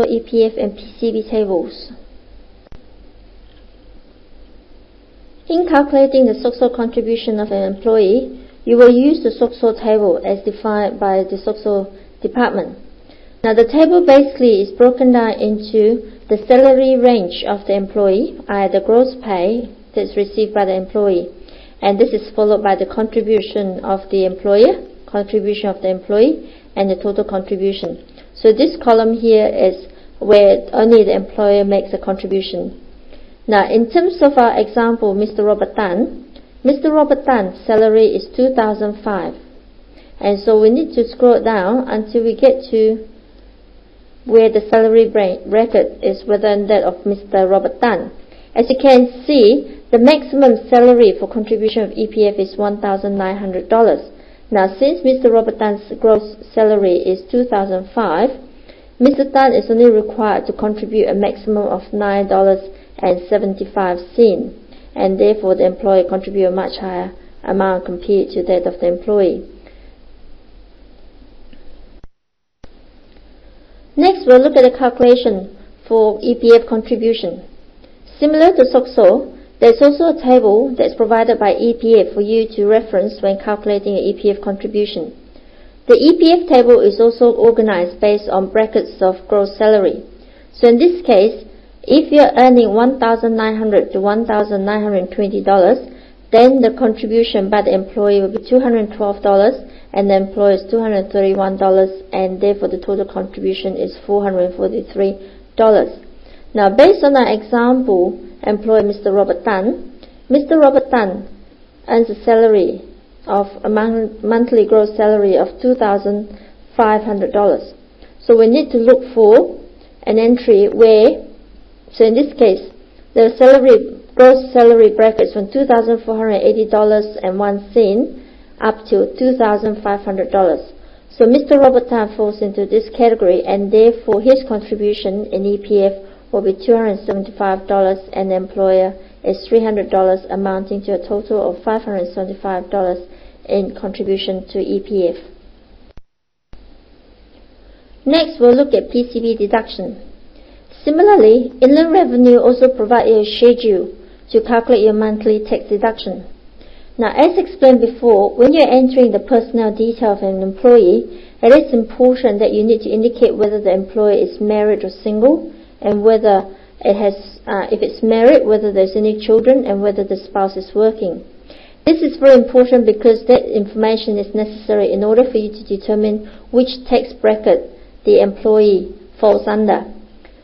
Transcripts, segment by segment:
EPF and PCB tables. In calculating the SOCSO contribution of an employee, you will use the SOCSO table as defined by the SOCSO department. Now the table basically is broken down into the salary range of the employee, i.e. the gross pay that's received by the employee, and this is followed by the contribution of the employer, contribution of the employee, and the total contribution. So this column here is where only the employer makes a contribution. Now in terms of our example, Mr. Robert Tan, salary is 2005, and so we need to scroll down until we get to where the salary bracket is within that of Mr. Robert Tan. As you can see, the maximum salary for contribution of EPF is $1,900. Now since Mr. Robert Tan's gross salary is 2005, Mr. Tan is only required to contribute a maximum of $9.75, and therefore the employer contribute a much higher amount compared to that of the employee. Next, we'll look at the calculation for EPF contribution. Similar to SOCSO, there's also a table that's provided by EPF for you to reference when calculating an EPF contribution. The EPF table is also organized based on brackets of gross salary. So in this case, if you're earning $1,900 to $1,920, then the contribution by the employee will be $212 and the employer is $231, and therefore the total contribution is $443. Now based on our example employer Mr. Robert Tan, Mr. Robert Tan earns a salary of a monthly gross salary of $2,500. So we need to look for an entry where, so in this case, the gross salary brackets from $2,480.01 up to $2,500. So Mr. Robert Tan falls into this category, and therefore his contribution in EPF will be $275 and the employer is $300, amounting to a total of $575 in contribution to EPF. Next, we'll look at PCB deduction. Similarly, Inland Revenue also provides you a schedule to calculate your monthly tax deduction. Now, as explained before, when you're entering the personnel detail of an employee, it is important that you need to indicate whether the employee is married or single, and whether it has, if it's married, whether there's any children, and whether the spouse is working. This is very important because that information is necessary in order for you to determine which tax bracket the employee falls under.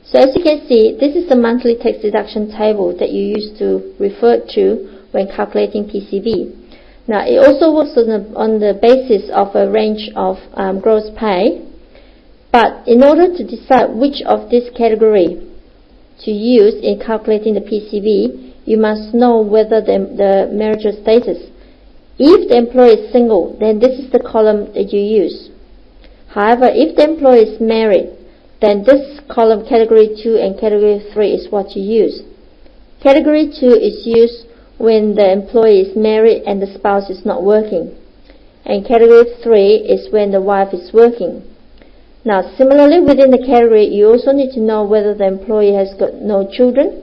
So as you can see, this is the monthly tax deduction table that you used to refer to when calculating PCB. Now it also works on the basis of a range of gross pay, but in order to decide which of this category to use in calculating the PCB, you must know whether the marital status. If the employee is single, then this is the column that you use. However, if the employee is married, then this column, category 2 and category 3, is what you use. Category 2 is used when the employee is married and the spouse is not working, and category 3 is when the wife is working. Now similarly, within the category, you also need to know whether the employee has got no children,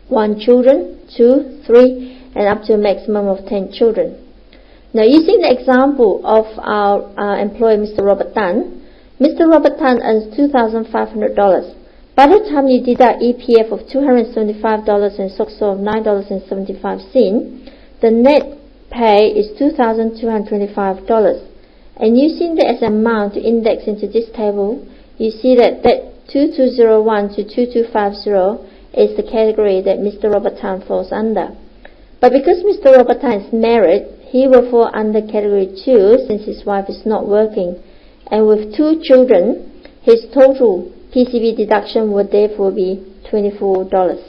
1 children, 2, 3, and up to a maximum of 10 children. Now using the example of our employee Mr. Robert Tan, Mr. Robert Tan earns $2,500. By the time you deduct EPF of $275 and SOCSO of $9.75, the net pay is $2,225. And using the as amount to index into this table, you see that 2201 to 2250 is the category that Mr. Robert Tan falls under. But because Mr. Robert Tan is married, he will fall under category 2 since his wife is not working. And with 2 children, his total PCB deduction would therefore be $24.